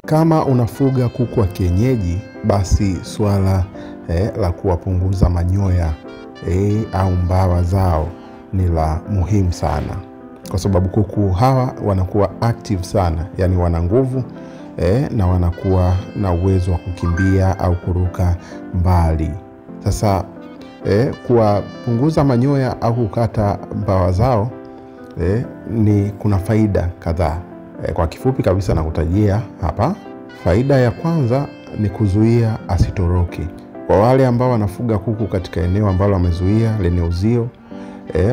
Kama unafuga kuku wa kienyeji, basi swala la kuwapunguza manyoya au mbawa zao ni la muhimu sana. Kwa sababu kuku hawa wanakuwa active sana, yani wana nguvu na wanakuwa na uwezo wa kukimbia au kuruka mbali. Sasa kuwapunguza manyoya au kukata mbawa zao kuna faida kadhaa. Kwa kifupi kabisa nakutajia hapa. Faida ya kwanza ni kuzuia asitoroke. Kwa wale ambao wanafuga kuku katika eneo ambalo wamezuia lenye uzio,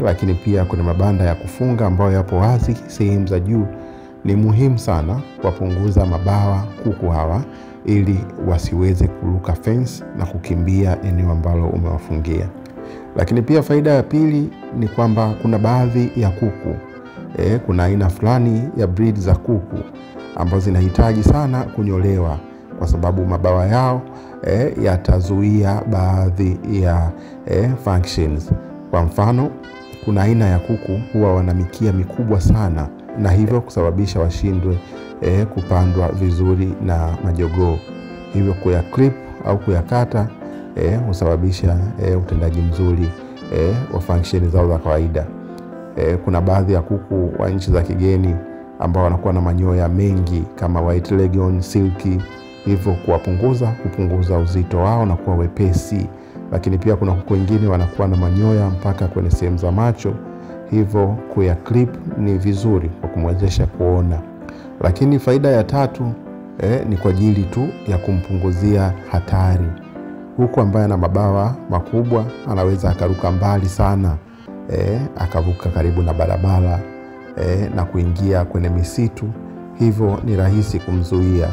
lakini pia kuna mabanda ya kufunga ambayo yapo wazi sehemu za juu, ni muhimu sana kuwapunguza mabawa kuku hawa ili wasiweze kuruka fence na kukimbia eneo ambalo umewafungia. Lakini pia faida ya pili ni kwamba kuna baadhi ya kuku, kuna aina fulani ya breed za kuku ambazo zinahitaji sana kunyolewa kwa sababu mabawa yao yatazuia baadhi ya functions. Kwa mfano, kuna aina ya kuku huwa wana mikia mikubwa sana na hivyo kusababisha washindwe kupandwa vizuri na majogoo. Hivyo kuya clip au kuyakata husababisha utendaji mzuri wa function zao za kawaida. Kuna baadhi ya kuku wa nchi za kigeni ambao wanakuwa na manyoya mengi kama white leghorn, silky, hivyo kupunguza uzito wao na kuwa wepesi. Lakini pia kuna kuku wengine wanakuwa na manyoya mpaka kwenye sehemu za macho, hivyo kuya clip ni vizuri kwa kumwezesha kuona. Lakini faida ya tatu ni kwa ajili tu ya kumpunguzia hatari. Kuku ambaye ana mabawa makubwa anaweza akaruka mbali sana, akavuka karibu na barabara na kuingia kwenye misitu. Hivyo ni rahisi kumzuia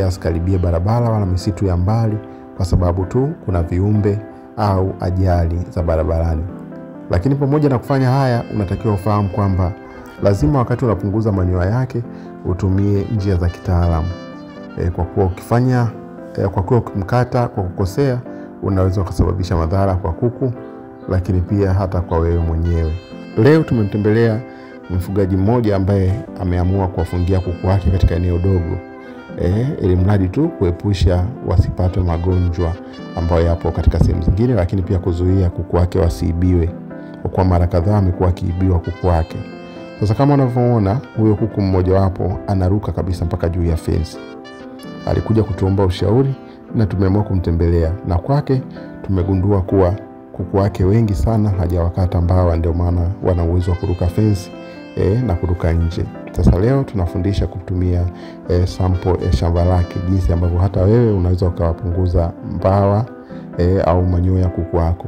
asikaribie barabara wala misitu ya mbali kwa sababu tu kuna viumbe au ajali za barabarani. Lakini pamoja na kufanya haya, unatakiwa ufahamu kwamba lazima wakati unapunguza manyoya yake utumie njia za kitaalamu. Kwa kuwa ukimkata kwa kukosea unaweza kusababisha madhara kwa kuku, lakini pia hata kwa wewe mwenyewe. Leo tumemtembelea mfugaji mmoja ambaye ameamua kuwafungia kuku wake katika eneo dogo, ili mradi tu kuepusha wasipatwe magonjwa ambayo yapo katika sehemu zingine, lakini pia kuzuia kuku wake wasiibiwe. Kwa mara kadhaa amekuwa akiibiwa kuku wake. Sasa kama unavyoona, huyo kuku mmoja wapo anaruka kabisa mpaka juu ya fence. Alikuja kutuomba ushauri na tumeamua kumtembelea, na kwake tumegundua kuwa kuku wake wengi sana hajawakata mbawa, ndio maana wana uwezo wa kuruka fence na kuruka nje. Sasa leo tunafundisha kutumia sample ya shamba lake, jinsi ambavyo hata wewe unaweza ukawapunguza mbawa au manyoya kuku wako.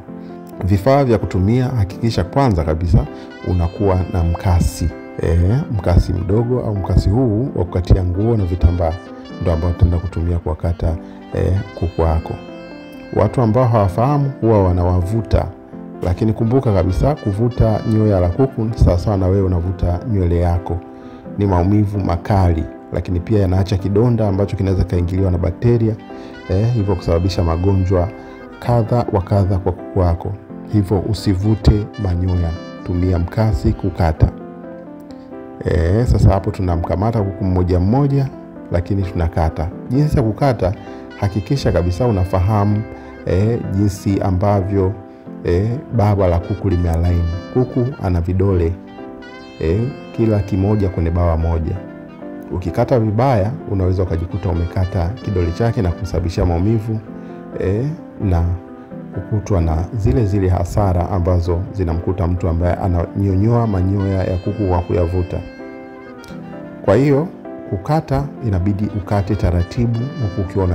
Vifaa vya kutumia, hakikisha kwanza kabisa unakuwa na mkasi. Mkasi mdogo au mkasi huu wa kukatia nguo na vitambaa ndio ambao tutaenda kutumia kuwakata kuku wako. Watu ambao hawafahamu huwa wanawavuta, lakini kumbuka kabisa kuvuta nyoya la kuku ni sawa na wewe unavuta nywele yako. Ni maumivu makali, lakini pia yanaacha kidonda ambacho kinaweza kaingiliwa na bakteria, hivyo kusababisha magonjwa kadha wa kadha kwa kuku wako. Hivyo usivute manyoya, tumia mkasi kukata. Sasa hapo tunamkamata kuku mmoja mmoja, lakini tunakata. Jinsi ya kukata, hakikisha kabisa unafahamu jinsi ambavyo bawa la kuku limealign. Kuku ana vidole kila kimoja kwenye bawa moja. Ukikata vibaya unaweza ukajikuta umekata kidole chake na kusababisha maumivu na kukutwa na zile hasara ambazo zinamkuta mtu ambaye ananyonyoa manyoya ya kuku kwa kuyavuta. Kwa hiyo kukata inabidi ukate taratibu huku ukiwa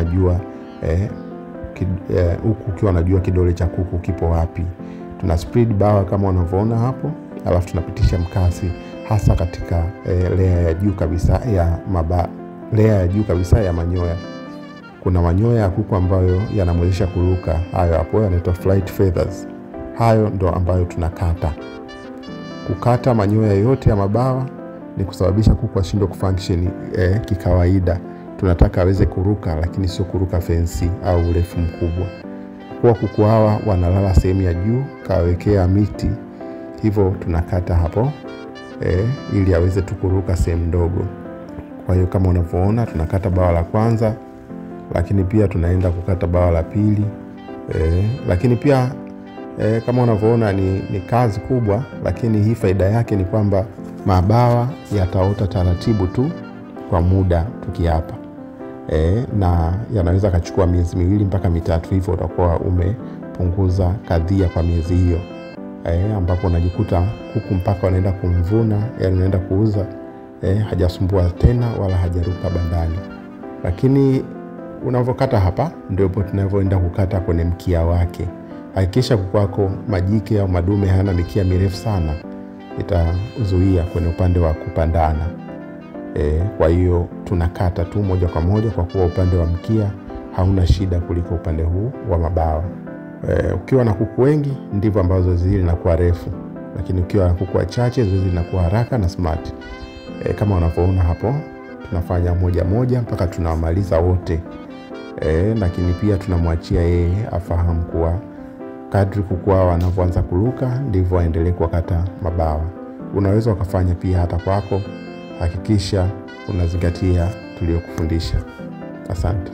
unajua kidole cha kuku kipo wapi. Tuna spread bawa kama unavyoona hapo, alafu tunapitisha mkasi hasa katika layer ya juu kabisa ya manyoya. Kuna manyoya ya kuku ambayo yanamwezesha kuruka, hayo hapo yanaitwa flight feathers. Hayo ndo ambayo tunakata. Kukata manyoya yote ya mabawa ni kusababisha kuku ashindwe kufunction kikawaida. Tunataka aweze kuruka, lakini sio kuruka fence au urefu mkubwa. Kwa kuku hawa wanalala sehemu ya juu, kawekea miti, hivyo tunakata hapo ili aweze tu kuruka sehemu ndogo. Kwa hiyo kama unavyoona tunakata bawa la kwanza, lakini pia tunaenda kukata bawa la pili. Lakini pia kama unavyoona ni kazi kubwa, lakini hii faida yake ni kwamba mabawa yataota taratibu tu kwa muda tukiapa. Na yanaweza kachukua miezi 2 mpaka 3, hivyo utakuwa umepunguza kadhia kwa miezi hiyo. Ambapo unajikuta kuku mpaka wanaenda kumvuna, yani unaenda kuuza, hajasumbua tena wala hajaruka bandani. Lakini unavokata hapa ndio tunavyoenda kukata kwenye mkia wake. Hakikisha kuku wako majike au madume hana mikia mirefu sana, itazuia kwenye upande wa kupandana. Kwa hiyo tunakata tu moja kwa moja, kwa kuwa upande wa mkia hauna shida kuliko upande huu wa mabawa. Ukiwa na kuku wengi ndivyo ambazo zoezi hili linakuwa refu, lakini ukiwa na kuku wachache zoezi linakuwa haraka na smart. Kama unavyoona hapo tunafanya moja moja mpaka tunamaliza wote. Lakini pia tunamwachia yeye afahamu kuwa kadri kuku hao wanavyoanza kuruka ndivyo aendelee kukata mabawa. Unaweza ukafanya pia hata kwako. Hakikisha unazingatia tuliyokufundisha. Asante.